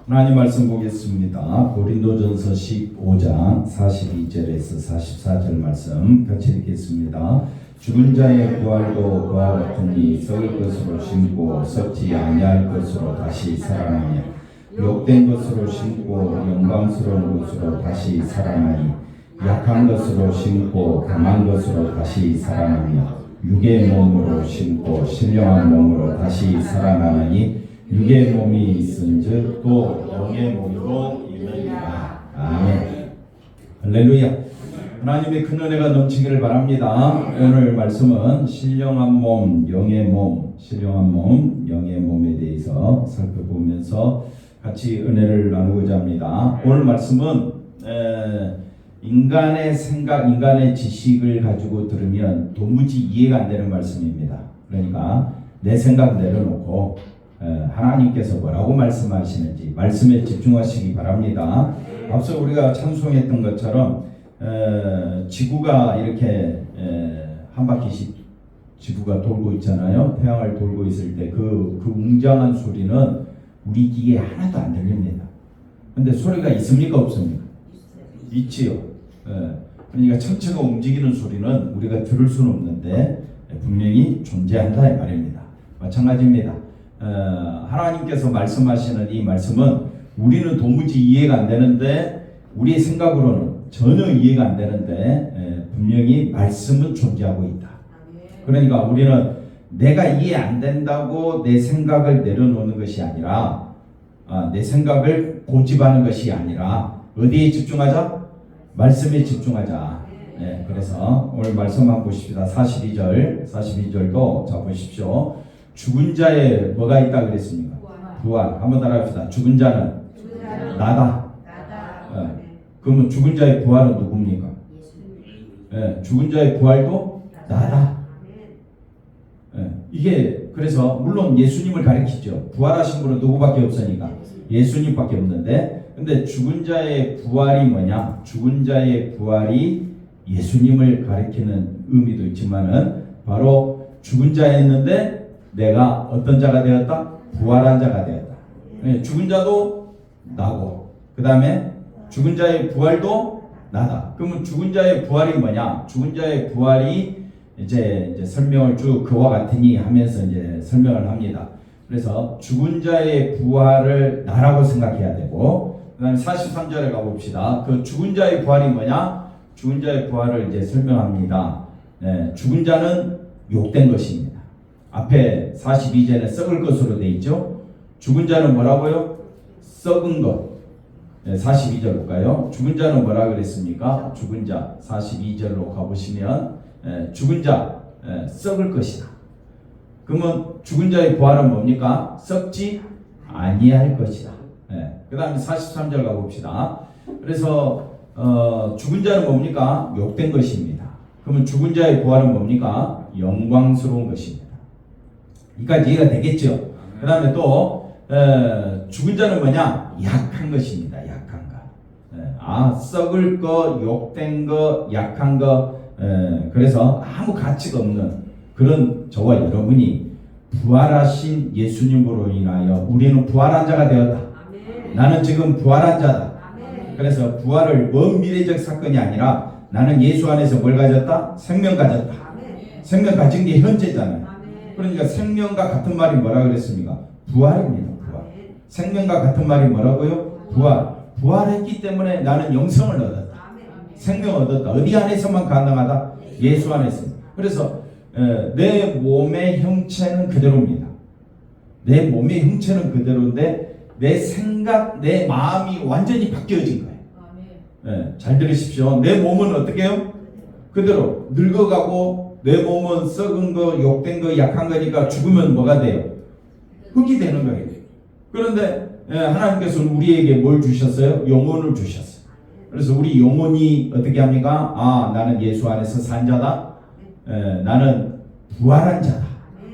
하나님 말씀 보겠습니다. 고린도전서 15장 42절에서 44절 말씀 같이 읽겠습니다. 죽은 자의 부활도 그와 같으니 썩을 것으로 심고 썩지 아니할 것으로 다시 살아나며 욕된 것으로 심고 영광스러운 것으로 다시 살아나니 약한 것으로 심고 강한 것으로 다시 살아나며 육의 몸으로 심고 신령한 몸으로 다시 살아나니 육의 몸이 있은즉 또 영의 몸도 있느니라. 아멘. 할렐루야. 하나님의 큰 은혜가 넘치기를 바랍니다. 오늘 말씀은 신령한 몸, 영의 몸, 신령한 몸, 영의 몸에 대해서 살펴보면서 같이 은혜를 나누고자 합니다. 오늘 말씀은 인간의 생각, 인간의 지식을 가지고 들으면 도무지 이해가 안 되는 말씀입니다. 그러니까 내 생각 내려놓고 하나님께서 뭐라고 말씀하시는지 말씀에 집중하시기 바랍니다. 앞서 우리가 찬송했던 것처럼 지구가 이렇게 한 바퀴씩 지구가 돌고 있잖아요. 태양을 돌고 있을 때 그 웅장한 소리는 우리 귀에 하나도 안 들립니다. 근데 소리가 있습니까 없습니까? 있지요. 그러니까 천체가 움직이는 소리는 우리가 들을 수는 없는데 분명히 존재한다 이 말입니다. 마찬가지입니다. 하나님께서 말씀하시는 이 말씀은 우리는 도무지 이해가 안 되는데 우리의 생각으로는 전혀 이해가 안 되는데 분명히 말씀은 존재하고 있다. 그러니까 우리는 내가 이해 안 된다고 내 생각을 내려놓는 것이 아니라 내 생각을 고집하는 것이 아니라 어디에 집중하자? 말씀에 집중하자. 그래서 오늘 말씀 한번 보십시다. 42절도 자 보십시오. 죽은 자에 뭐가 있다 그랬습니까? 부활. 한번 따라합시다. 죽은 자는 나다. 그러면 죽은 자의 부활은 누굽니까? 죽은 자의 부활도 나다. 이게 그래서 물론 예수님을 가리키죠. 부활하신 분은 누구밖에 없으니까 예수님밖에 없는데, 근데 죽은 자의 부활이 뭐냐? 죽은 자의 부활이 예수님을 가리키는 의미도 있지만은 바로 죽은 자였는데 내가 어떤 자가 되었다? 부활한 자가 되었다. 죽은 자도 나고 그 다음에 죽은 자의 부활도 나다. 그러면 죽은 자의 부활이 뭐냐? 죽은 자의 부활이 이제 설명을 쭉 그와 같으니 하면서 이제 설명을 합니다. 그래서 죽은 자의 부활을 나라고 생각해야 되고, 그 다음에 43절에 가봅시다. 그 죽은 자의 부활이 뭐냐? 죽은 자의 부활을 이제 설명합니다. 죽은 자는 욕된 것입니다. 앞에 42절에 썩을 것으로 돼 있죠. 죽은 자는 뭐라고요? 썩은 것. 42절 볼까요? 죽은 자는 뭐라 그랬습니까? 죽은 자 42절로 가보시면 죽은 자 썩을 것이다. 그러면 죽은 자의 부활은 뭡니까? 썩지 아니할 것이다. 그 다음에 43절 가봅시다. 그래서 죽은 자는 뭡니까? 욕된 것입니다. 그러면 죽은 자의 부활은 뭡니까? 영광스러운 것입니다. 이까지 이해가 되겠죠? 그 다음에 또 죽은 자는 뭐냐? 약한 것입니다. 약한 거. 썩을 거, 욕된 거, 약한 거. 그래서 아무 가치가 없는 그런 저와 여러분이 부활하신 예수님으로 인하여 우리는 부활한 자가 되었다. 아멘. 나는 지금 부활한 자다. 아멘. 그래서 부활을 먼 미래적 사건이 아니라 나는 예수 안에서 뭘 가졌다? 생명 가졌다. 아멘. 생명 가진 게 현재잖아요. 그러니까 생명과 같은 말이 뭐라 그랬습니까? 부활입니다. 부활. 생명과 같은 말이 뭐라고요? 부활. 부활했기 때문에 나는 영성을 얻었다. 생명을 얻었다. 어디 안에서만 가능하다? 예수 안에서. 그래서 내 몸의 형체는 그대로입니다. 내 몸의 형체는 그대로인데 내 생각, 내 마음이 완전히 바뀌어진 거예요. 잘 들으십시오. 내 몸은 어떻게 해요? 그대로 늙어가고 내 몸은 썩은 거, 욕된 거, 약한 거니까 죽으면 뭐가 돼요? 흙이 되는 거예요. 그런데 하나님께서는 우리에게 뭘 주셨어요? 영혼을 주셨어요. 그래서 우리 영혼이 어떻게 합니까? 나는 예수 안에서 산 자다. 나는 부활한 자다.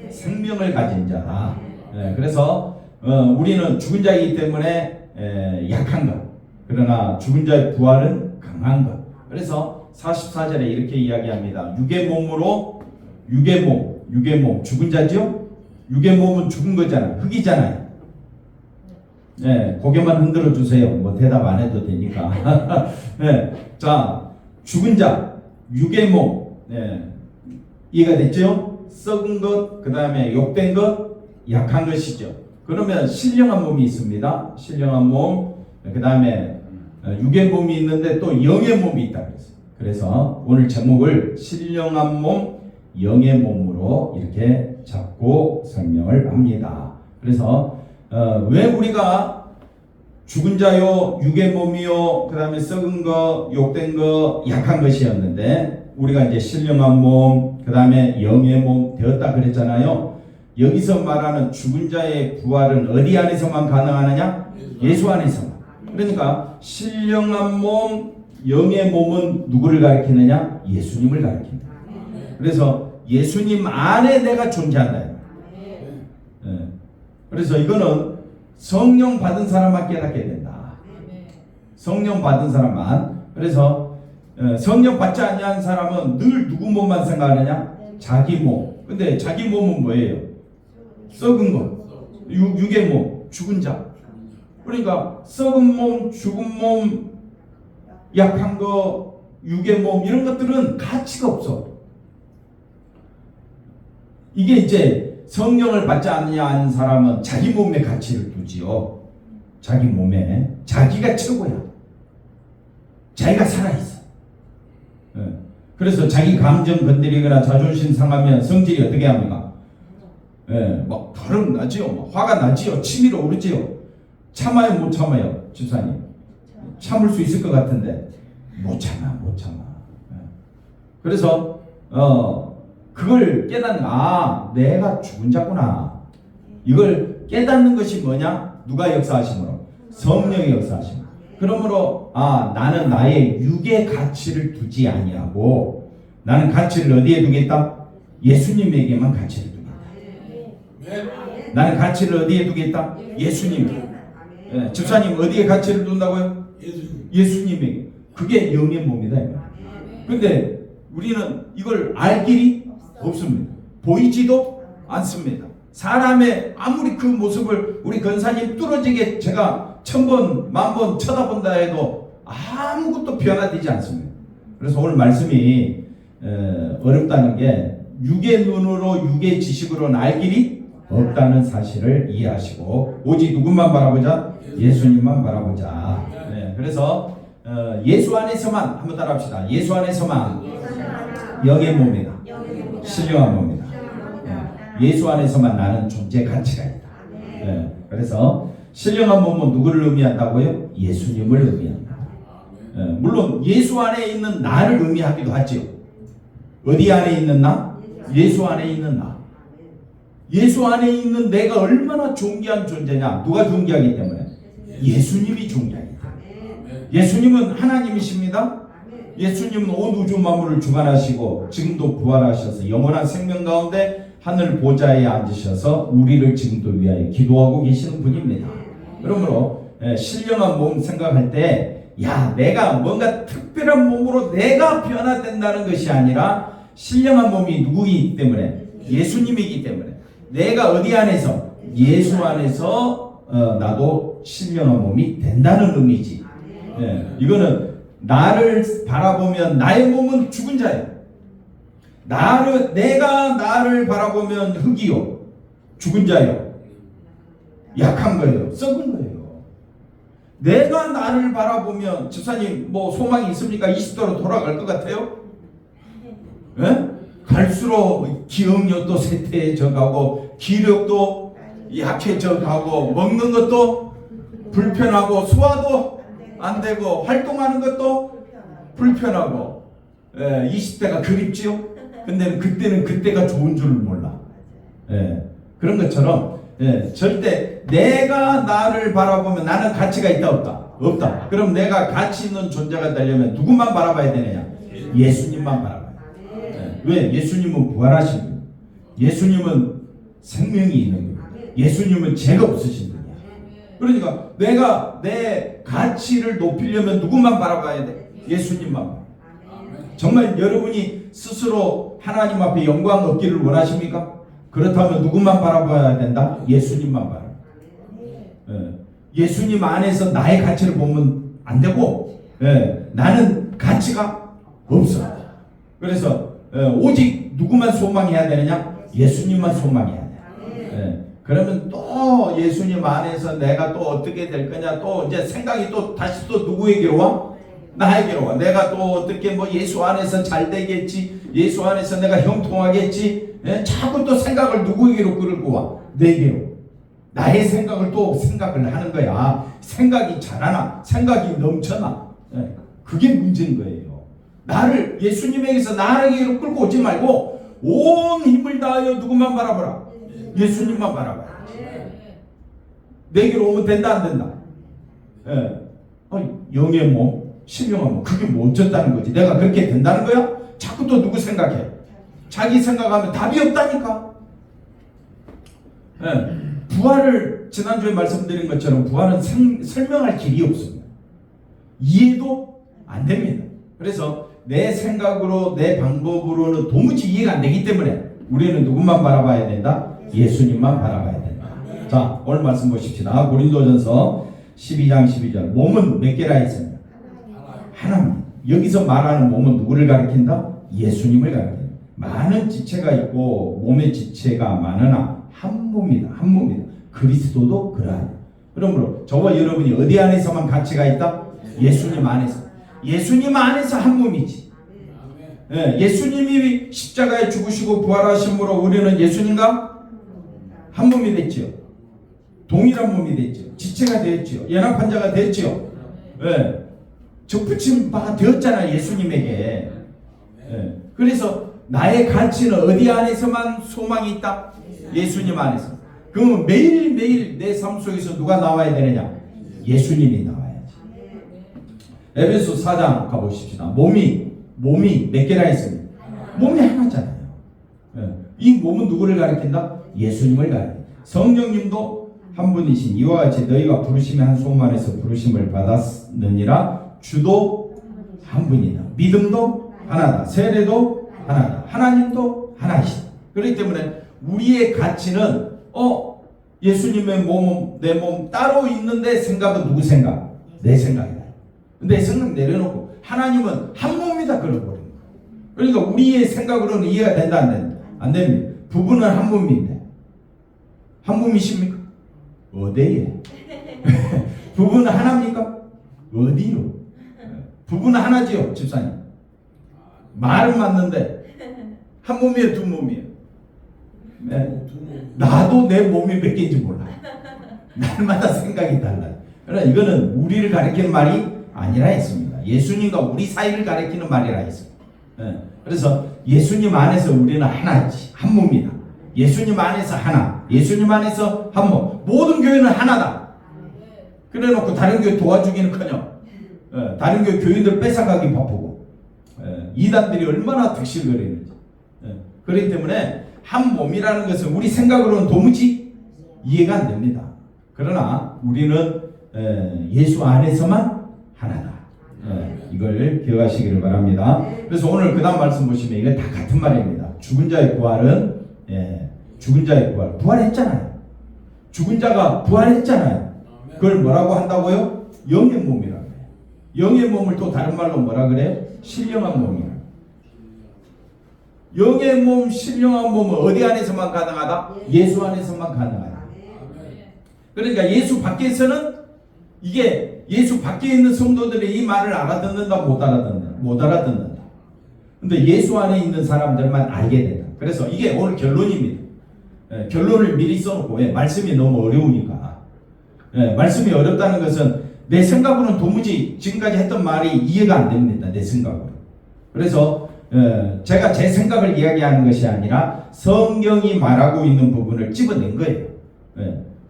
생명을 가진 자다. 그래서 우리는 죽은 자이기 때문에 약한 것. 그러나 죽은 자의 부활은 강한 것. 그래서 44절에 이렇게 이야기합니다. 육의 몸으로 육의 몸 죽은 자죠? 육의 몸은 죽은 거잖아요. 흙이잖아요. 네, 고개만 흔들어 주세요. 뭐 대답 안 해도 되니까. 네, 자, 죽은 자, 육의 몸, 네, 이해가 됐죠? 썩은 것, 그 다음에 욕된 것, 약한 것이죠. 그러면 신령한 몸이 있습니다. 신령한 몸, 그 다음에 육의 몸이 있는데 또 영의 몸이 있다 그랬어요. 그래서 오늘 제목을 신령한 몸, 영의 몸으로 이렇게 잡고 설명을 합니다. 그래서 왜 우리가 죽은 자요, 육의 몸이요, 그 다음에 썩은 거, 욕된 거, 약한 것이었는데 우리가 이제 신령한 몸, 그 다음에 영의 몸 되었다 그랬잖아요. 여기서 말하는 죽은 자의 부활은 어디 안에서만 가능하느냐? 예수 안에서만. 그러니까 신령한 몸, 영의 몸은 누구를 가리키느냐? 예수님을 가리킵니다. 그래서 예수님 안에 내가 존재한다. 네. 그래서 이거는 성령 받은 사람만 깨닫게 된다. 성령 받은 사람만. 그래서 성령 받지 아니한 사람은 늘 누구 몸만 생각하느냐? 자기 몸. 근데 자기 몸은 뭐예요? 썩은 것, 육의 몸, 죽은 자. 그러니까 썩은 몸, 죽은 몸, 약한 거, 육의 몸 이런 것들은 가치가 없어. 이게 이제 성령을 받지 않는 사람은 자기 몸에 가치를 두지요. 자기 몸에 자기가 최고야. 자기가 살아있어. 그래서 자기 감정 건드리거나 자존심 상하면 성질이 어떻게 합니까? 막 다름 나지요. 막 화가 나지요. 치밀어 오르지요. 참아요, 못 참아요, 집사님? 참을 수 있을 것 같은데 못 참아. 그래서 그걸 깨닫는, 내가 죽은 자구나. 이걸 깨닫는 것이 뭐냐? 누가 역사하심으로? 성령이 역사하심으로. 그러므로 나는 나의 육의 가치를 두지 아니하고 나는 가치를 어디에 두겠다? 예수님에게만 가치를 두겠다. 나는 가치를 어디에 두겠다? 예수님. 집사님 어디에 가치를 둔다고요? 예수님에게. 그게 영의 몸이다. 그런데 우리는 이걸 알 길이 없습니다. 보이지도 않습니다. 사람의 아무리 그 모습을 우리 권사님 뚫어지게 제가 1000번, 10,000번 쳐다본다 해도 아무것도 변화되지 않습니다. 그래서 오늘 말씀이 어렵다는 게 육의 눈으로 육의 지식으로는 알 길이 없다는 사실을 이해하시고 오직 누구만 바라보자? 예수님만 바라보자. 그래서 예수 안에서만 한번 따라합시다. 예수 안에서만 영의 몸이다. 신령한 몸이다. 예수 안에서만 나는 존재 가치가 있다. 그래서 신령한 몸은 누구를 의미한다고요? 예수님을 의미한다. 물론 예수 안에 있는 나를 의미하기도 하죠. 어디 안에 있는 나? 예수 안에 있는 나. 예수 안에 있는 내가 얼마나 존귀한 존재냐? 누가 존귀하기 때문에? 예수님이 존귀하기 때문에. 예수님은 하나님이십니다. 예수님은 온 우주 만물을 주관하시고 지금도 부활하셔서 영원한 생명 가운데 하늘 보좌에 앉으셔서 우리를 지금도 위하여 기도하고 계시는 분입니다. 그러므로 신령한 몸 생각할 때 내가 뭔가 특별한 몸으로 내가 변화된다는 것이 아니라 신령한 몸이 누구이기 때문에? 예수님이기 때문에 내가 어디 안에서? 예수 안에서 나도 신령한 몸이 된다는 의미지. 이거는 나를 바라보면 나의 몸은 죽은 자예요. 내가 나를 바라보면 흙이요, 죽은 자예요, 약한 거예요, 썩은 거예요. 내가 나를 바라보면 집사님 뭐 소망이 있습니까? 20도로 돌아갈 것 같아요? 갈수록 기억력도 쇠퇴해져 가고 기력도 약해져 가고 먹는 것도 불편하고 소화도 안 되고 활동하는 것도 불편하고 20대가 그립지요? 근데 그때는 그때가 좋은 줄을 몰라. 그런 것처럼 절대 내가 나를 바라보면 나는 가치가 있다 없다? 없다. 그럼 내가 가치 있는 존재가 되려면 누구만 바라봐야 되느냐? 예수님만 바라봐야 돼. 왜? 예수님은 부활하신 분, 예수님은 생명이 있는 분, 예수님은 죄가 없으신 분이야. 그러니까 내가 내 가치를 높이려면 누구만 바라봐야 돼? 예수님만 바라봐. 정말 여러분이 스스로 하나님 앞에 영광 얻기를 원하십니까? 그렇다면 누구만 바라봐야 된다? 예수님만 바라봐. 예수님 안에서 나의 가치를 보면 안 되고, 나는 가치가 없어. 그래서 오직 누구만 소망해야 되느냐? 예수님만 소망해야 돼. 그러면 또 예수님 안에서 내가 또 어떻게 될 거냐? 또 이제 생각이 또 다시 또 누구에게로 와? 나에게로 와. 내가 또 어떻게 뭐 예수 안에서 잘 되겠지? 예수 안에서 내가 형통하겠지? 자꾸 또 생각을 누구에게로 끌고 와? 내게로. 나의 생각을 또 생각을 하는 거야. 생각이 자라나? 생각이 넘쳐나? 그게 문제인 거예요. 나를 예수님에게서 나에게로 끌고 오지 말고 온 힘을 다하여 누구만 바라보라? 예수님만 바라봐라. 내게로 오면 된다 안 된다? 영의 몸, 신령한 몸, 그게 뭐 어쩌다는 거지? 내가 그렇게 된다는 거야? 자꾸 또 누구 생각해? 자기 생각하면 답이 없다니까. 부활을 지난주에 말씀드린 것처럼 부활은 설명할 길이 없습니다. 이해도 안 됩니다. 그래서 내 생각으로 내 방법으로는 도무지 이해가 안 되기 때문에 우리는 누구만 바라봐야 된다? 예수님만 바라봐야 된다. 자, 오늘 말씀 보십시다. 고린도전서 12장 12절. 몸은 몇 개라 했습니다? 하나입니다. 여기서 말하는 몸은 누구를 가리킨다? 예수님을 가리킨다. 많은 지체가 있고 몸의 지체가 많으나 한 몸이다. 한 몸이다. 그리스도도 그러하다. 그러므로 저와 여러분이 어디 안에서만 가치가 있다? 예수님 안에서. 예수님 안에서 한 몸이지. 예수님이 십자가에 죽으시고 부활하심으로 우리는 예수님과 한 몸이 됐지요. 동일한 몸이 됐지요. 지체가 되었지요. 연합한 자가 됐지요. 접붙임 바가 되었잖아요. 예수님에게. 그래서 나의 가치는 어디 안에서만 소망이 있다? 예수님 안에서. 그러면 매일매일 내 삶 속에서 누가 나와야 되느냐? 예수님이 나와야지. 에베소 4장 가보십시다. 몸이 몇 개나 있습니다? 몸이 하나잖아요. 이 몸은 누구를 가리킨다? 예수님을 가리킨다. 성령님도 한 분이신 이와 같이 너희가 부르심의 한 소문 안에서 부르심을 받았느니라. 주도 한 분이다. 믿음도 하나다. 세례도 하나다. 하나님도 하나이시다. 그렇기 때문에 우리의 가치는 예수님의 몸, 내 몸 따로 있는데 생각은 누구 생각? 내 생각이다. 내 생각 내려놓고 하나님은 한 몸이다 그러버린 거예요. 그러니까 우리의 생각으로는 이해가 된다 안 된다? 안 됩니다. 부부는 한 몸인데 한 몸이십니까? 어디에? 부부는 하나입니까? 어디로? 부부는 하나지요, 집사님. 말은 맞는데 한 몸이에요, 두 몸이에요? 나도 내 몸이 몇 개인지 몰라. 날마다 생각이 달라. 그러나 이거는 우리를 가리키는 말이 아니라 했습니다. 예수님과 우리 사이를 가리키는 말이라 했습니다. 그래서 예수님 안에서 우리는 하나지, 한 몸이다. 예수님 안에서 하나, 예수님 안에서 한 몸. 모든 교회는 하나다. 그래놓고 다른 교회 도와주기는커녕 다른 교회 교인들 뺏어가기 바쁘고 이단들이 얼마나 득실거리는지. 그렇기 때문에 한 몸이라는 것은 우리 생각으로는 도무지 이해가 안 됩니다. 그러나 우리는 예수 안에서만 하나다. 이걸 기억하시기를 바랍니다. 그래서 오늘 그 다음 말씀 보시면 이거 다 같은 말입니다. 죽은 자의 부활은 죽은 자의 부활. 부활했잖아요. 죽은 자가 부활했잖아요. 그걸 뭐라고 한다고요? 영의 몸이라고 해요. 영의 몸을 또 다른 말로 뭐라 그래요? 신령한 몸이라고. 영의 몸, 신령한 몸은 어디 안에서만 가능하다? 예수 안에서만 가능하다. 그러니까 예수 밖에서는 이게 예수 밖에 있는 성도들이 이 말을 알아듣는다 못 알아듣는다. 근데 예수 안에 있는 사람들만 알게 된다. 그래서 이게 오늘 결론입니다. 결론을 미리 써놓고 말씀이 너무 어려우니까. 말씀이 어렵다는 것은 내 생각으로는 도무지 지금까지 했던 말이 이해가 안 됩니다. 내 생각으로. 그래서 제가 제 생각을 이야기하는 것이 아니라 성경이 말하고 있는 부분을 집어낸 거예요.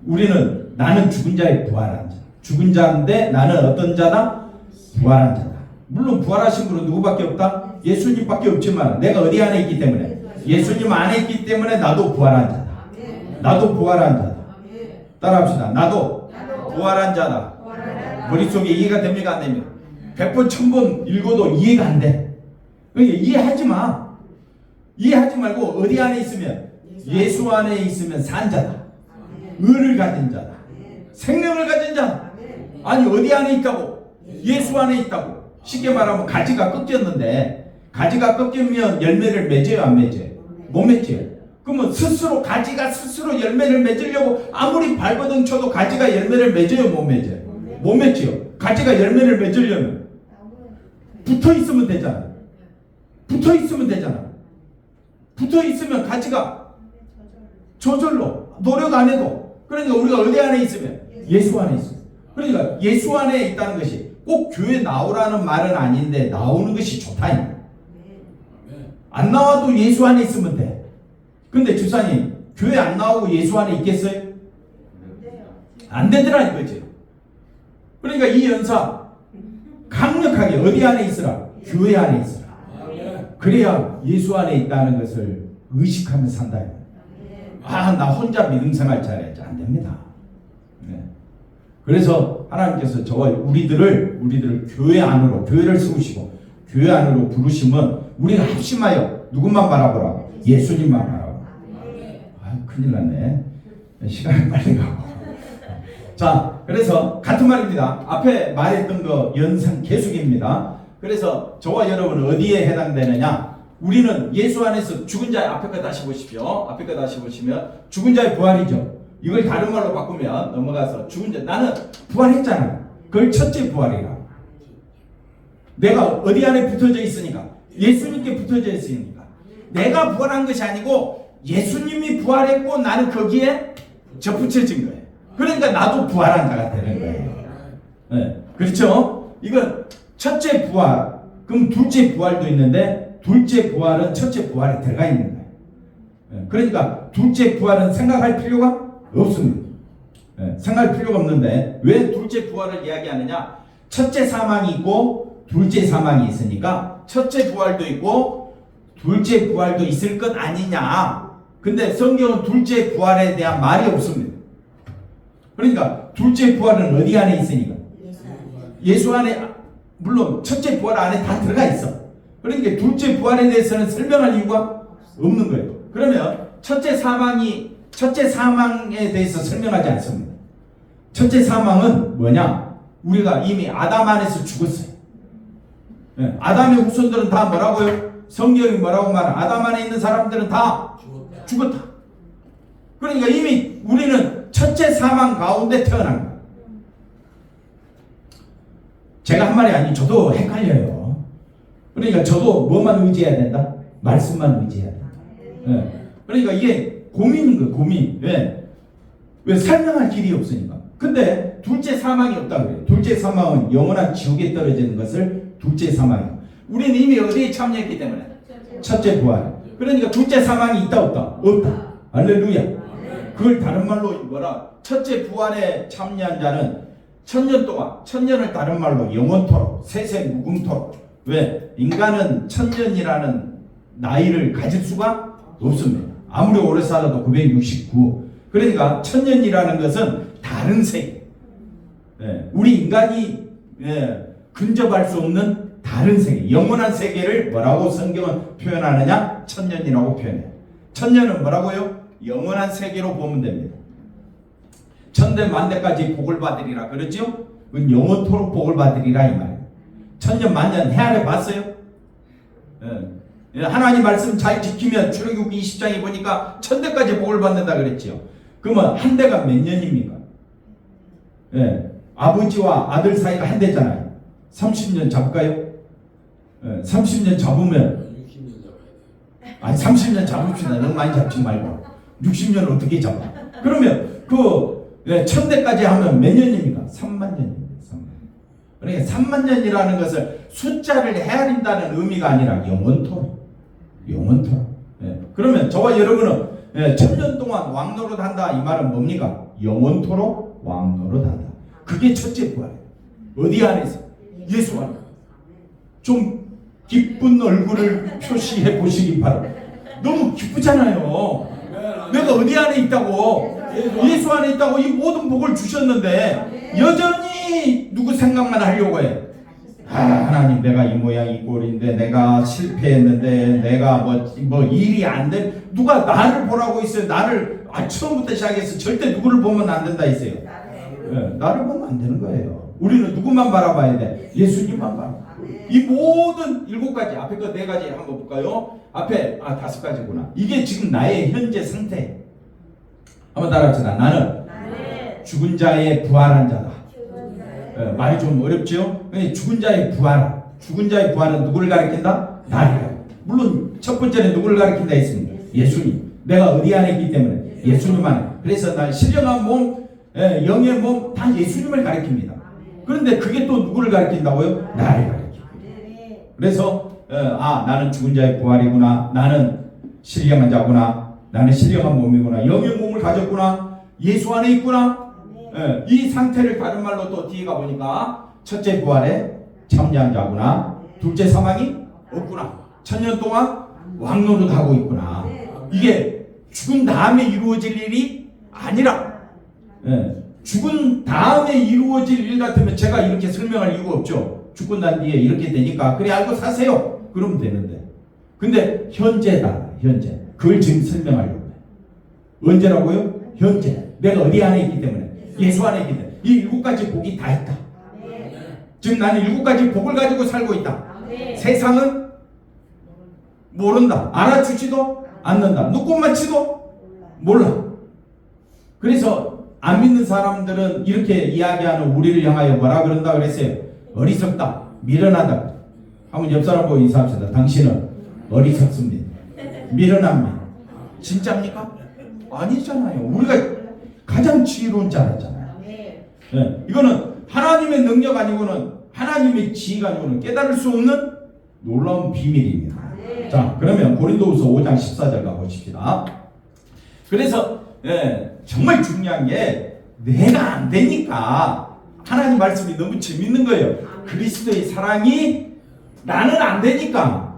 우리는 나는 죽은 자의 부활한 자. 죽은 자인데 나는 어떤 자다? 부활한 자다. 물론 부활하신 분은 누구밖에 없다? 예수님밖에 없지만 내가 어디 안에 있기 때문에? 예수님 안에 있기 때문에 나도 부활한 자다. 나도 부활한 자다. 따라합시다. 나도 부활한 자다. 머릿속에 이해가 됩니까? 안 됩니까? 100번 1000번 읽어도 이해가 안 돼. 그러니까 이해하지 마. 이해하지 말고 어디 안에 있으면? 예수 안에 있으면 산 자다. 의를 가진 자다. 생명을 가진 자. 아니 어디 안에 있다고? 예수 안에 있다고. 쉽게 말하면 가지가 꺾였는데 가지가 꺾이면 열매를 맺어요 안 맺어요? 못 맺어요. 그러면 스스로 가지가 스스로 열매를 맺으려고 아무리 발버둥 쳐도 가지가 열매를 맺어요 못 맺어요? 못 맺어요. 가지가 열매를 맺으려면 붙어 있으면 되잖아. 붙어 있으면 되잖아. 붙어 있으면 가지가 저절로 노력 안 해도. 그러니까 우리가 어디 안에 있으면 예수 안에 있어요. 그러니까 예수 안에 있다는 것이 꼭 교회 나오라는 말은 아닌데 나오는 것이 좋다. 안 나와도 예수 안에 있으면 돼. 근데 주사님 교회 안 나오고 예수 안에 있겠어요? 안 되더라 이거지. 그러니까 이 연사 강력하게 어디 안에 있으라? 교회 안에 있으라. 그래야 예수 안에 있다는 것을 의식하며 산다. 아, 나 혼자 믿음 생활 잘해야지. 안 됩니다. 네. 그래서 하나님께서 저와 우리들을 교회 안으로, 교회를 세우시고 교회 안으로 부르시면 우리가 합심하여 누구만 바라보라? 예수님만 바라보라. 아, 큰일 났네. 시간이 빨리 가고. 자, 그래서 같은 말입니다. 앞에 말했던 거 연상 계속입니다. 그래서 저와 여러분은 어디에 해당되느냐? 우리는 예수 안에서 죽은 자의 앞에 거 다시 보십시오. 앞에 거 다시 보시면 죽은 자의 부활이죠. 이걸 다른 말로 바꾸면 넘어가서 죽은 자, 나는 부활했잖아. 그걸 첫째 부활이라. 내가 어디 안에 붙어져 있으니까? 예수님께 붙어져 있으니까. 내가 부활한 것이 아니고 예수님이 부활했고 나는 거기에 접붙여진 거예요. 그러니까 나도 부활한 자가 되는 거예요. 네. 그렇죠? 이건 첫째 부활, 그럼 둘째 부활도 있는데 둘째 부활은 첫째 부활에 들어가 있는 거예요. 네. 그러니까 둘째 부활은 생각할 필요가 없습니다. 네. 생각할 필요가 없는데 왜 둘째 부활을 이야기하느냐? 첫째 사망이 있고 둘째 사망이 있으니까 첫째 부활도 있고 둘째 부활도 있을 것 아니냐. 근데 성경은 둘째 부활에 대한 말이 없습니다. 그러니까 둘째 부활은 어디 안에 있으니까? 예수 안에, 물론 첫째 부활 안에 다 들어가 있어. 그러니까 둘째 부활에 대해서는 설명할 이유가 없는 거예요. 그러면 첫째 사망에 대해서 설명하지 않습니다. 첫째 사망은 뭐냐? 우리가 이미 아담 안에서 죽었어요. 네, 아담의 후손들은 다 뭐라고요? 성경이 뭐라고 말하는? 아담 안에 있는 사람들은 다 죽었다. 그러니까 이미 우리는 첫째 사망 가운데 태어난 거예요. 제가 한 말이 아니 저도 헷갈려요. 그러니까 저도 뭐만 의지해야 된다? 말씀만 의지해야 된다. 네. 그러니까 이게 고민인 거예요. 고민. 왜? 왜 설명할 길이 없으니까. 근데 둘째 사망이 없다 그래요. 둘째 사망은 영원한 지옥에 떨어지는 것을 둘째 사망이에요. 우리는 이미 어디에 참여했기 때문에? 첫째 부활. 그러니까 둘째 사망이 있다 없다? 없다. 할렐루야. 그걸 다른 말로 뭐라? 첫째 부활에 참여한 자는 천년 동안, 천년을 다른 말로 영원토록, 세세무궁토록. 왜? 인간은 천년이라는 나이를 가질 수가 없습니다. 아무리 오래 살아도 969. 그러니까 천년이라는 것은 다른 세계. 예, 우리 인간이 근접할 수 없는 다른 세계, 영원한 세계를 뭐라고 성경은 표현하느냐? 천년이라고 표현해요. 천년은 뭐라고요? 영원한 세계로 보면 됩니다. 천대 만대까지 복을 받으리라 그러죠? 그건 영원토록 복을 받으리라 이 말이에요. 천년 만년 헤아려 봤어요? 하나님 말씀 잘 지키면 출애굽기 20장에 보니까 천대까지 복을 받는다 그랬죠. 그러면 한 대가 몇 년입니까? 아버지와 아들 사이가 한 대잖아요. 30년 잡을까요? 30년 잡으면 60년 잡아야 돼. 아니 30년 잡읍시다. 너무 많이 잡지 말고 60년을 어떻게 잡아? 그러면 천대까지 하면 몇 년입니까? 3만 년입니다. 3만. 그러니까 3만 년이라는 것을 숫자를 헤아린다는 의미가 아니라 영원토록. 그러면 저와 여러분은 천년 동안 왕노릇 한다 이 말은 뭡니까? 영원토록 왕노릇 한다. 그게 첫째 부활이에요. 어디 안에서? 예수 안에. 좀 기쁜 얼굴을 표시해 보시기 바랍니다. 너무 기쁘잖아요. 내가 어디 안에 있다고? 예수 안에 있다고 이 모든 복을 주셨는데 여전히 누구 생각만 하려고 해. 하나님 내가 이 모양 이 꼴인데 내가 실패했는데 내가 뭐 일이 안 돼. 누가 나를 보라고 있어요. 나를 처음부터 시작해서 절대 누구를 보면 안 된다 했어요. 나를 보면 안 되는 거예요. 우리는 누구만 바라봐야 돼? 예수님만 바라봐. 이 모든 7가지, 앞에 거 4가지 한번 볼까요? 앞에 5가지구나. 이게 지금 나의 현재 상태. 한번 따라합시다. 나는 죽은 자의 부활한 자다. 말이 좀 어렵죠? 죽은 자의 부활. 죽은 자의 부활은 누구를 가리킨다? 나를. 물론 첫 번째는 누구를 가리킨다 했습니다. 예수님. 내가 어디 안에 있기 때문에 예수님 안에. 그래서 나 신령한 몸, 영의 몸 다 예수님을 가리킵니다. 그런데 그게 또 누구를 가리킨다고요? 나를 가리킵니다. 그래서 나는 죽은 자의 부활이구나. 나는 신령한 자구나. 나는 신령한 몸이구나. 영의 몸을 가졌구나. 예수 안에 있구나. 이 상태를 다른 말로 또 뒤에 가보니까 첫째 부활에 참여한 자구나. 둘째 사망이 없구나. 1000년 동안 왕노릇하고 있구나. 이게 죽은 다음에 이루어질 일이 아니라 죽은 다음에 이루어질 일 같으면 제가 이렇게 설명할 이유가 없죠. 죽고 난 뒤에 이렇게 되니까 그래 알고 사세요. 그러면 되는데. 근데 현재다. 현재. 그걸 지금 설명하려고 해요. 언제라고요? 현재. 내가 어디 안에 있기 때문에. 예수 안에 있기 때문에. 이 7가지 복이 다 있다. 지금 나는 7가지 복을 가지고 살고 있다. 세상은 모른다. 알아주지도 않는다. 누구만치도 몰라. 그래서 안 믿는 사람들은 이렇게 이야기하는 우리를 향하여 뭐라 그런다 그랬어요? 어리석다. 미련하다. 한번 옆 사람 보고 인사합시다. 당신은 어리석습니다. 미련합니다. 진짜입니까? 아니잖아요. 우리가 가장 지혜로운 자라잖아요. 이거는 하나님의 능력 아니고는 하나님의 지혜가 아니고는 깨달을 수 없는 놀라운 비밀입니다. 자, 그러면 고린도후서 5장 14절 가보십시다. 그래서 정말 중요한 게 내가 안 되니까 하나님 말씀이 너무 재밌는 거예요. 그리스도의 사랑이 나는 안 되니까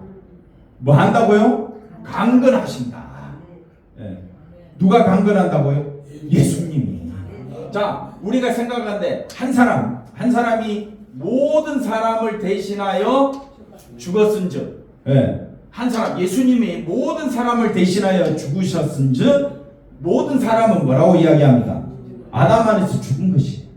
뭐 한다고요? 강건하신다. 누가 강건한다고요? 예수님이. 자, 우리가 생각하는데 한 사람이 모든 사람을 대신하여 죽었은즉, 한 사람 예수님이 모든 사람을 대신하여 죽으셨은즉 모든 사람은 뭐라고 이야기합니다? 아담 안에서 죽은 것이.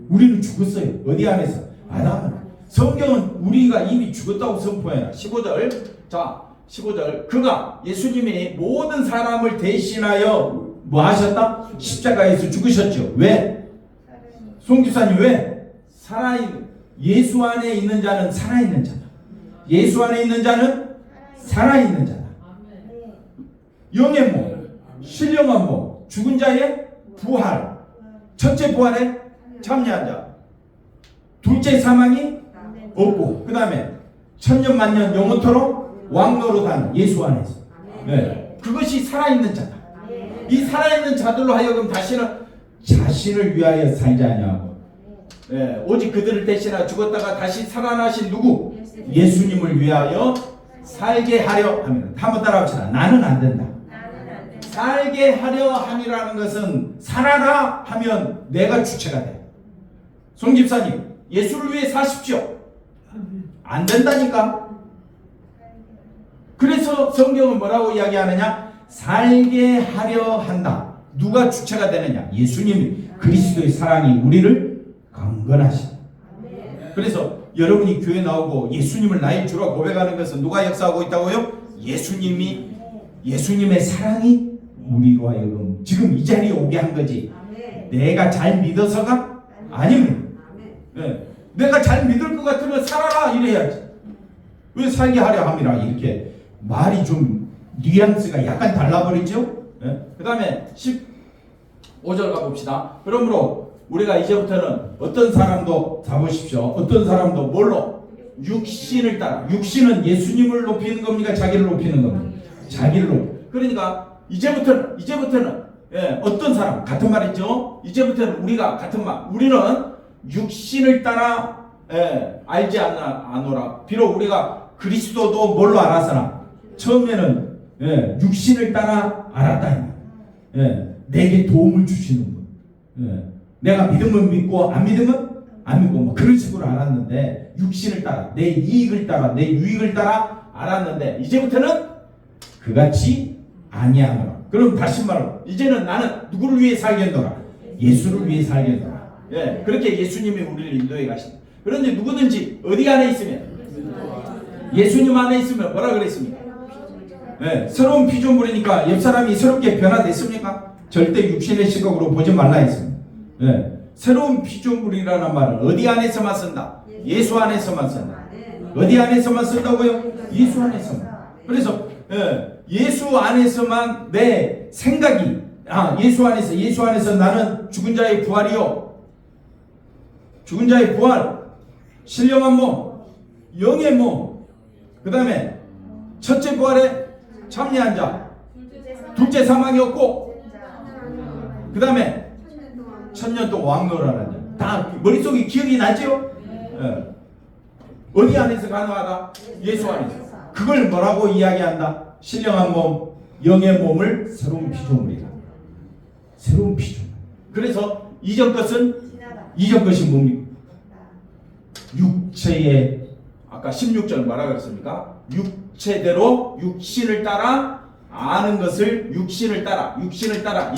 우리는 죽었어요. 어디 안에서? 아담 안에. 성경은 우리가 이미 죽었다고 선포해요. 15절. 자, 15절. 그가 예수님이 모든 사람을 대신하여 뭐 하셨다? 십자가에서 죽으셨죠. 왜? 송기사님 왜? 살아있는, 예수 안에 있는 자는 살아있는 자다. 예수 안에 있는 자는 살아있는 자다. 영의 몸, 신령한 몸, 죽은 자의 부활, 첫째 부활에 참여한 자, 둘째 사망이 없고, 그 다음에 천년 만년 영원토록 왕노릇하는 예수 안에서. 그것이 살아있는 자다. 이 살아있는 자들로 하여금 다시는 자신을 위하여 살지 아니하고 오직 그들을 대신하여 죽었다가 다시 살아나신 누구? 예수님을 위하여 살게 하려 합니다. 한번 따라합시다. 나는 안 된다. 살게 하려 함이라는 것은 살아라 하면 내가 주체가 돼. 송 집사님, 예수를 위해 사십시오. 안 된다니까. 그래서 성경은 뭐라고 이야기하느냐? 살게 하려 한다. 누가 주체가 되느냐? 예수님이. 그리스도의 사랑이 우리를 강건하신다. 그래서 여러분이 교회 나오고 예수님을 나의 주로 고백하는 것은 누가 역사하고 있다고요? 예수님이. 예수님의 사랑이 우리로 하여금 지금 이 자리에 오게 한 거지. 내가 잘 믿어서가 아닙니다. 내가 잘 믿을 것 같으면 살아라 이래야지. 왜 살게 하려 함이라 이렇게 말이 좀 뉘앙스가 약간 달라버리죠. 그 다음에 15절 가봅시다. 그러므로 우리가 이제부터는 어떤 사람도 잡으십시오. 어떤 사람도 뭘로? 육신을 따라. 육신은 예수님을 높이는 겁니까? 자기를 높이는 겁니까? 자기를 높이는. 그러니까 이제부터는 어떤 사람 같은 말이죠. 이제부터는 우리가 같은 말. 우리는 육신을 따라 알지 않노라. 비록 우리가 그리스도도 뭘로 알았으나 처음에는 육신을 따라 알았다. 내게 도움을 주시는 분. 내가 믿으면 믿고 안 믿으면 안 믿고 뭐 그런 식으로 알았는데 육신을 따라 내 이익을 따라 내 유익을 따라 알았는데 이제부터는 그같이 아니하노라. 그럼 다시 말로 이제는 나는 누구를 위해 살겠노라? 예수를 위해 살겠노라. 예, 그렇게 예수님이 우리를 인도해 가신다. 그런데 누구든지 어디 안에 있으면 예수님 안에 있으면 뭐라 그랬습니까? 예, 새로운 피조물이니까 옆 사람이 새롭게 변화됐습니까? 절대 육신의 시각으로 보지 말라 했습니다. 예, 새로운 피조물이라는 말은 어디 안에서만 쓴다? 예수 안에서만 쓴다. 어디 안에서만 쓴다고요? 예수 안에서만. 그래서 예수 안에서만 내 생각이 예수 안에서 나는 죽은 자의 부활이요. 죽은 자의 부활, 신령한 몸, 영의 몸, 그 다음에 첫째 부활에 참여한 자, 둘째 사망이 없고, 그 다음에 천년 또 왕노라는 자. 다 머릿속에 기억이 나죠? 예. 어디 안에서 가능하다? 예수 안에서. 그걸 뭐라고 이야기한다? 신령한 몸, 영의 몸을 새로운 피조물이다. 새로운 피조물. 그래서 이전 것이 뭡니까? 육체의 아까 16절 뭐라 그랬습니까? 육체대로 육신을 따라 아는 것을 육신을 따라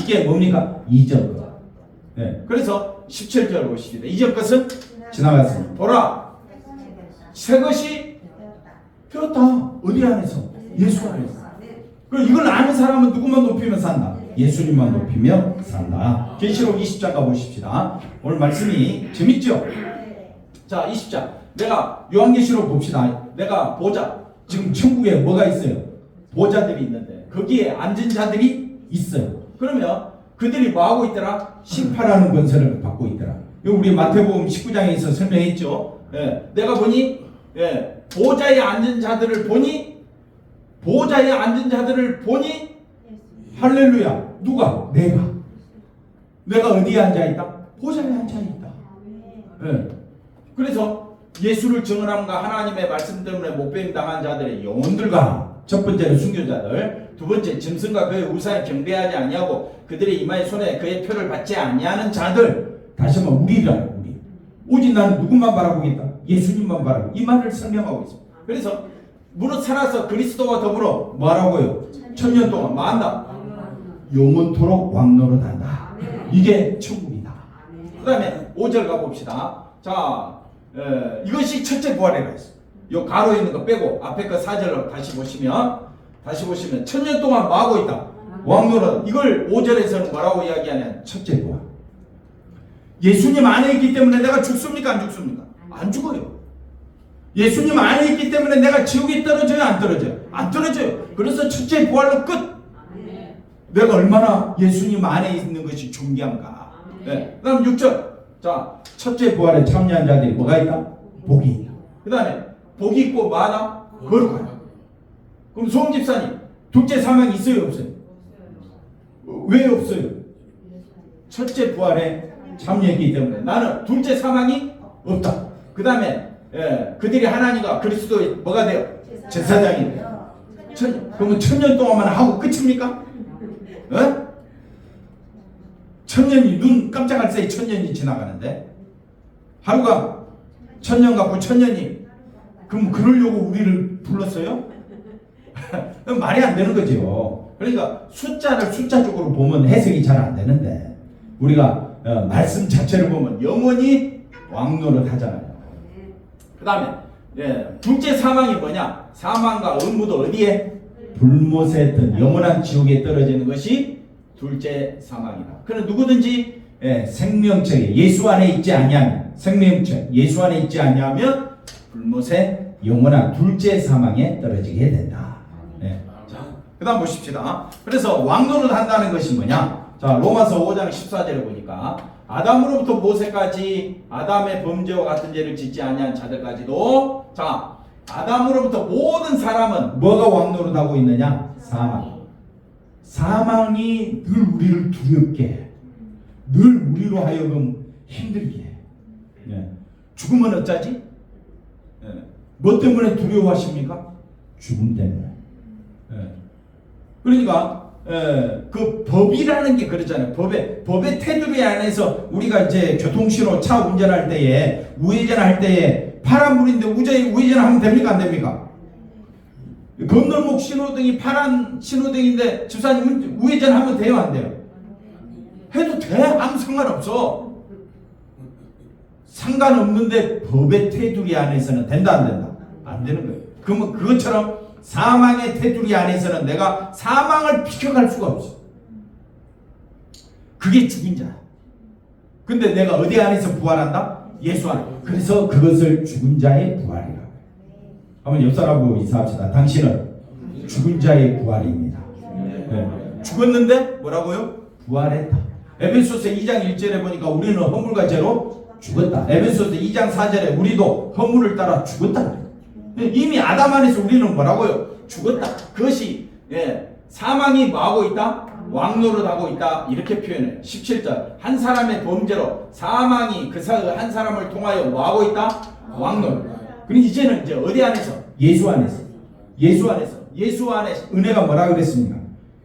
이게 뭡니까? 이전 것. 네. 그래서 17절 보십시다. 이전 것은 지나갔습니다. 보라, 새 것이 되었다. 어디 안에서? 예수 안에서. 그럼 이걸 아는 사람은 누구만 높이면 산다? 예수님만 높이면 산다. 계시록 20장 가보십시다. 오늘 말씀이 재밌죠? 자, 20장. 내가 요한계시록 봅시다. 내가 보자. 지금 천국에 뭐가 있어요? 보좌들이 있는데 거기에 앉은 자들이 있어요. 그러면 그들이 뭐하고 있더라? 심판하는 권세를 받고 있더라. 우리 마태복음 19장에서 설명했죠. 예, 내가 보니 보좌에 앉은 자들을 보니 할렐루야. 누가? 내가 어디에 앉아있다? 보좌에 앉아있다. 예. 그래서 예수를 증언함과 하나님의 말씀 때문에 목배임 당한 자들의 영혼들과 첫 번째는 순교자들, 두 번째 짐승과 그의 우상에 경배하지 아니하고 그들의 이마의 손에 그의 표를 받지 아니하는 자들. 다시 한번 우리. 오직 나는 누구만 바라보겠다? 예수님만 바라보. 이 말을 설명하고 있습니다. 그래서 무릇 살아서 그리스도와 더불어 뭐하라고요? 천년 동안 뭐한다? 영원토록 왕노릇한다. 이게 천국이다. 그 다음에 5절 가봅시다. 자, 이것이 첫째 부활이라 했어요. 요 가로에 있는 거 빼고 앞에 거 4절로 다시 보시면 천년 동안 뭐하고 있다? 왕노릇. 이걸 5절에서는 뭐라고 이야기하냐면 첫째 부활. 예수님 안에 있기 때문에 내가 죽습니까? 안 죽습니까? 안 죽어요. 예수님 안에 있기 때문에 내가 지옥에 떨어져요? 안 떨어져요? 안 떨어져요. 그래서 첫째 부활로 끝. 내가 얼마나 예수님 안에 있는 것이 존귀한가. 네. 그 다음 6절. 자, 첫째 부활에 참여한 자들이 뭐가 있다? 복이 있다. 그 다음에 복이 있고 뭐하나? 거룩하다. 그럼 소홍 집사님, 둘째 사망이 있어요? 없어요? 왜 없어요? 첫째 부활에 참여했기 때문에 나는 둘째 사망이 없다. 그 다음에 그들이 하나님과 그리스도의 뭐가 돼요? 제사장이 돼요. 그러면 천년 동안만 하고 끝입니까? 천년이 눈 깜짝할 사이 천년이 지나가는데 하루가 천년 같고 천년이 그럼 그러려고 우리를 불렀어요? 말이 안 되는 거죠. 그러니까 숫자를 숫자적으로 보면 해석이 잘 안 되는데 우리가 말씀 자체를 보면 영원히 왕노릇 하잖아요. 그 다음에 둘째 사망이 뭐냐? 사망과 음부도 어디에? 불못에 뜬 영원한 지옥에 떨어지는 것이 둘째 사망이다. 그럼 누구든지 생명체에 예수 안에 있지 아니하면 생명체 예수 안에 있지 아니하면 불못에 영원한 둘째 사망에 떨어지게 된다. 자, 그 다음 보십시다. 그래서 왕노릇 한다는 것이 뭐냐? 자, 로마서 5장 14절에 보니까 아담으로부터 모세까지 아담의 범죄와 같은 죄를 짓지 아니한 자들까지도 자, 아담으로부터 모든 사람은 뭐가 왕노릇하고 있느냐? 사망이 늘 우리를 두렵게 늘 우리로 하여금 힘들게 죽으면 어쩌지? 뭐 때문에 두려워하십니까? 죽음 때문에. 그러니까 그 법이라는 게 그렇잖아요. 법의 테두리 안에서 우리가 이제 교통신호 차 운전할 때에 우회전할 때에 파란불인데 우회전하면 됩니까? 안 됩니까? 건널목 신호등이 파란 신호등인데 집사님 우회전하면 돼요? 안 돼요? 해도 돼. 아무 상관없어. 상관없는데 법의 테두리 안에서는 된다 안 된다? 안 되는 거예요. 그러면 그것처럼 사망의 테두리 안에서는 내가 사망을 비켜갈 수가 없어. 그게 죽은 자야. 근데 내가 어디 안에서 부활한다? 예수 안에. 그래서 그것을 죽은 자의 부활이라고 해요. 한번 옆 사람하고 인사합시다. 당신은 죽은 자의 부활입니다. 네. 죽었는데 뭐라고요? 부활했다. 에베소서 2장 1절에 보니까 우리는 허물과 죄로 죽었다. 에베소서 2장 4절에 우리도 허물을 따라 죽었다. 이미 아담 안에서 우리는 뭐라고요? 죽었다. 그것이 사망이 뭐하고 있다? 왕노릇하고 있다. 이렇게 표현해요. 17절 한 사람의 범죄로 사망이 그 한 사람을 통하여 뭐하고 있다? 왕노릇. 그럼 이제는 이제 어디 안에서? 예수 안에서. 예수 안에서. 예수 안에 은혜가 뭐라 그랬습니까?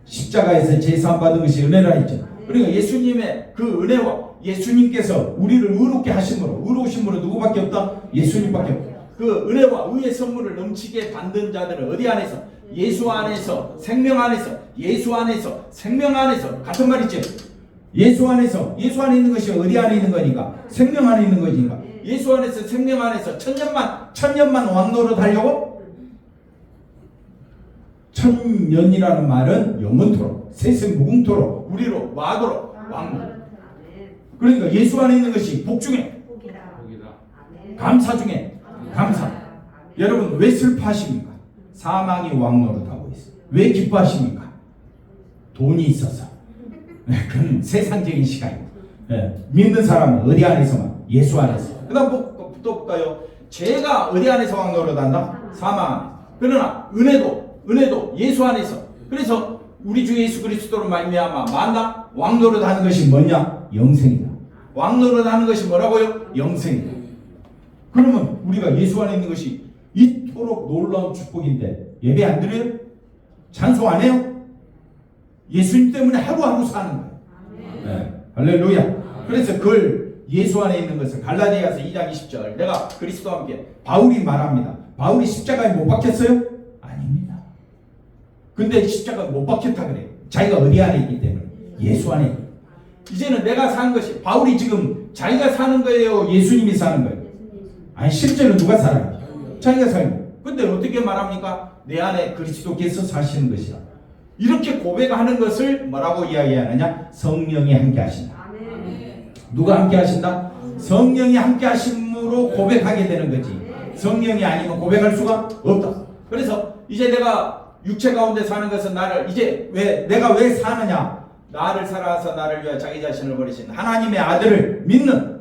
십자가에서 제사함 받은 것이 은혜라 했죠. 그러니까 예수님의 그 은혜와 예수님께서 우리를 의롭게 하심으로, 의로우심으로 누구밖에 없다? 예수님밖에 없다. 그 은혜와 의의 선물을 넘치게 받는 자들은 어디 안에서? 예수 안에서, 생명 안에서, 예수 안에서, 생명 안에서. 같은 말이지. 예수 안에서, 예수 안에 있는 것이 어디 안에 있는 거니까? 생명 안에 있는 거니까. 예수 안에서, 생명 안에서 천년만 왕노릇 하려고? 천년이라는 말은 영원토록, 세세무궁토록, 우리로 와도록 왕노릇. 그러니까 예수 안에 있는 것이 복 중에 감사 중에 감사. 여러분 왜 슬퍼하십니까? 사망이 왕노릇하고 있어요. 왜 기뻐하십니까? 돈이 있어서. 그건 세상적인 시간입니다. 믿는 사람은 어디 안에서만? 예수 안에서. 그 다음 또 볼까요? 죄가 어디 안에서 왕노릇한다? 사망 안에. 그러나 은혜도 예수 안에서. 그래서 우리 주 예수 그리스도로 말미암아 만나 왕노릇하는 것이 뭐냐? 영생이다. 왕노릇하는 것이 뭐라고요? 영생이다. 그러면 우리가 예수 안에 있는 것이 이토록 놀라운 축복인데 예배 안 드려요? 찬송 안 해요? 예수님 때문에 하루하루 사는 거예요. 네. 할렐루야. 그래서 그걸 예수 안에 있는 것을 갈라디아서 2장 20절 내가 그리스도와 함께 바울이 말합니다. 바울이 십자가에 못 박혔어요? 아닙니다. 근데 십자가에 못 박혔다 그래요. 자기가 어디 안에 있기 때문에 예수 안에. 이제는 내가 사는 것이 바울이 지금 자기가 사는 거예요? 예수님이 사는 거예요? 아니 실제로 누가 살아요? 자기가 살아요. 근데 어떻게 말합니까? 내 안에 그리스도께서 사시는 것이다. 이렇게 고백하는 것을 뭐라고 이야기하느냐? 성령이 함께 하신다. 누가 함께 하신다? 성령이 함께 하심으로 고백하게 되는 거지. 성령이 아니면 고백할 수가 없다. 그래서 이제 내가 육체 가운데 사는 것은 나를 이제 내가 왜 사느냐? 나를 살아서 나를 위하여 자기 자신을 버리신 하나님의 아들을 믿는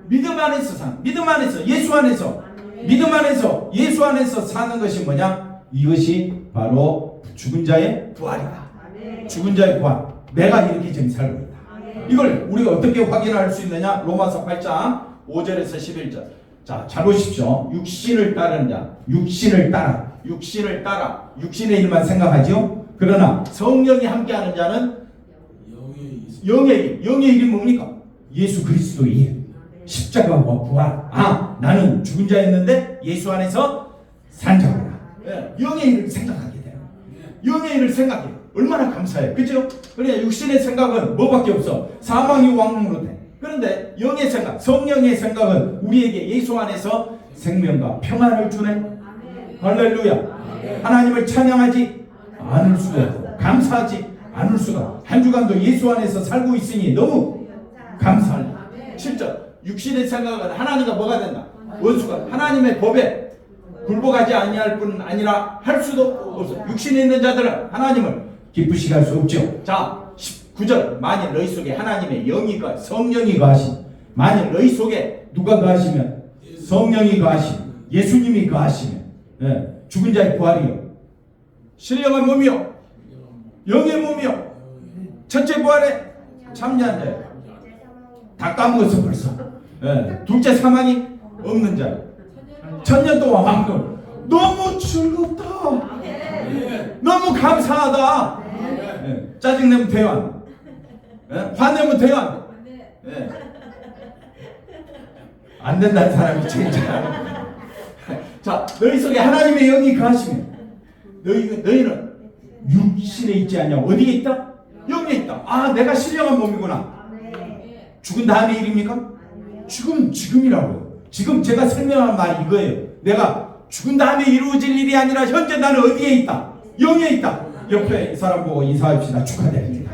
믿음 안에서 사는, 믿음 안에서, 예수 안에서, 믿음 안에서, 예수 안에서 사는 것이 뭐냐? 이것이 바로 죽은 자의 부활이다. 죽은 자의 부활. 내가 이렇게 지금 살고 있다. 이걸 우리가 어떻게 확인할 수 있느냐? 로마서 8장 5절에서 11절. 자, 잘 보십시오. 육신을 따르는 자, 육신을 따라, 육신의 일만 생각하죠? 그러나 성령이 함께하는 자는 영의 일이 뭡니까? 예수 그리스도의 일. 십자가와 부활. 아, 나는 죽은 자였는데 예수 안에서 산 자구나. 영의 일을 생각하게 돼요. 영의 일을 생각해. 얼마나 감사해요. 그죠? 그래 육신의 생각은 뭐밖에 없어. 사망이 왕노릇해. 그런데 영의 생각, 성령의 생각은 우리에게 예수 안에서 생명과 평안을 주네. 할렐루야. 하나님을 찬양하지 않을 수가 없고 감사하지 않을 수가. 한 주간도 예수 안에서 살고 있으니 너무 감사합니다. 7절. 육신의 생각은 하나님과 뭐가 된다? 원수가. 하나님의 법에 굴복하지 아니할 뿐 아니라 할 수도 없어. 육신에 있는 자들은 하나님을 기쁘시게 할 수 없죠. 자, 19절. 만일 너희 속에 하나님의 영이 성령이 거하신, 만일 너희 속에 누가 거하시면 성령이 거하시면, 예수님이 거하시면, 죽은 자의 부활이요, 신령한 몸이요, 영의 몸이요, 첫째 부활에 참여한 자요. 다 까먹었어 벌써. 둘째 사망이 없는 자. 천년 동안 왕노. 너무 즐겁다. 너무 감사하다. 짜증내면 돼요 안 돼? 화내면 돼요 안 돼? 안 된다는 사람이 제일 잘. 자, 너희 속에 하나님의 영이 거하시면 너희는 육신에 있지 않냐? 어디에 있다? 영에 있다. 아, 내가 신령한 몸이구나. 죽은 다음에 일입니까? 지금이라고요. 지금 제가 설명한 말이 이거예요. 내가 죽은 다음에 이루어질 일이 아니라 현재 나는 어디에 있다? 영에 있다. 옆에 이 사람 보고 인사합시다. 축하드립니다.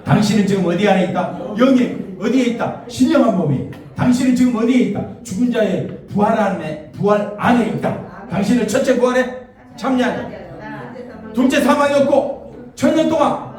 당신은 지금 어디 안에 있다? 영에. 어디에 있다? 신령한 몸이. 당신은 지금 어디에 있다? 죽은 자의 부활 안에 있다. 당신은 첫째 부활에 참여하자. 둘째 사망이 없고 천년 동안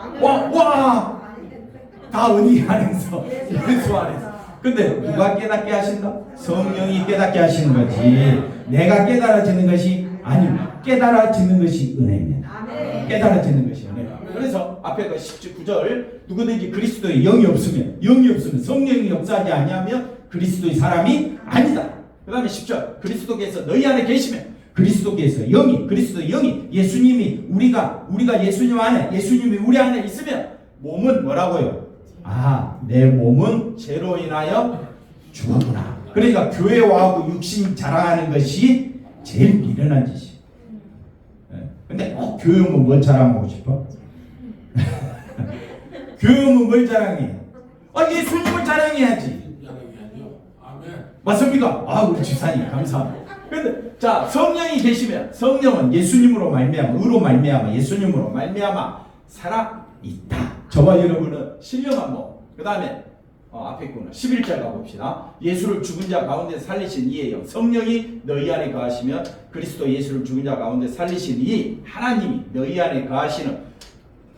다 어디 안에서? 예수 안에서. 근데 누가 깨닫게 하신다? 성령이 깨닫게 하시는 거지. 내가 깨달아지는 것이 아닙니다. 깨달아지는 것이 은혜입니다. 깨달아지는 것이 은혜입니다. 그래서 앞에 그 19절 누구든지 그리스도의 영이 없으면 성령이 역사하지 아니하면 그리스도의 사람이 아니다. 그 다음에 10절 그리스도께서 너희 안에 계시면 그리스도께서 그리스도의 영이 예수님이 우리가 예수님 안에 예수님이 우리 안에 있으면 몸은 뭐라고요? 내 몸은 죄로 인하여 죽었구나. 그러니까 교회와하고 육신 자랑하는 것이 제일 미련한 짓이에요. 근데 교회 오면 뭘 자랑하고 싶어? 교회 오면 뭘 자랑해? 예수님을 자랑해야지. 맞습니까? 우리 집사님 감사합니다. 근데 자, 성령이 계시면 성령은 예수님으로 말미암아 의로 말미암아 예수님으로 말미암아 살아 있다. 저와 여러분은 신령한 몸. 그 다음에 앞에 있구나. 11절 가봅시다. 예수를 죽은 자 가운데 살리신 이의 영 성령이 너희 안에 거하시면 그리스도 예수를 죽은 자 가운데 살리신 이 하나님이 너희 안에 거하시는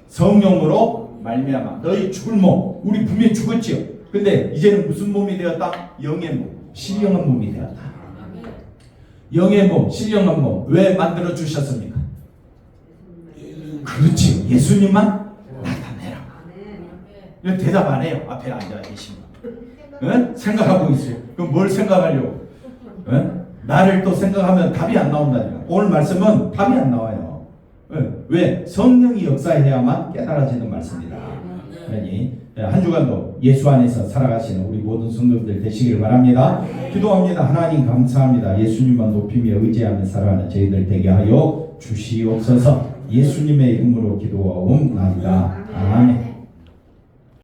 성령으로 말미암아 너희 죽을 몸. 우리 분명히 죽었지요. 근데 이제는 무슨 몸이 되었다? 영의 몸, 신령한 몸이 되었다. 영의 몸, 신령한 몸. 왜 만들어 주셨습니까? 그렇지. 예수님만 대답 안 해요. 앞에 앉아 계신 분. 생각하고 있어요. 그럼 뭘 생각하려고? 나를 또 생각하면 답이 안 나온다니까. 오늘 말씀은 답이 안 나와요. 왜? 성령이 역사해야만 깨달아지는 말씀이다. 그러니 한 주간도 예수 안에서 살아가시는 우리 모든 성도들 되시길 바랍니다. 기도합니다. 하나님 감사합니다. 예수님만 높이며 의지하며 살아가는 저희들 되게 하여 주시옵소서. 예수님의 이름으로 기도하옵나이다. 아멘.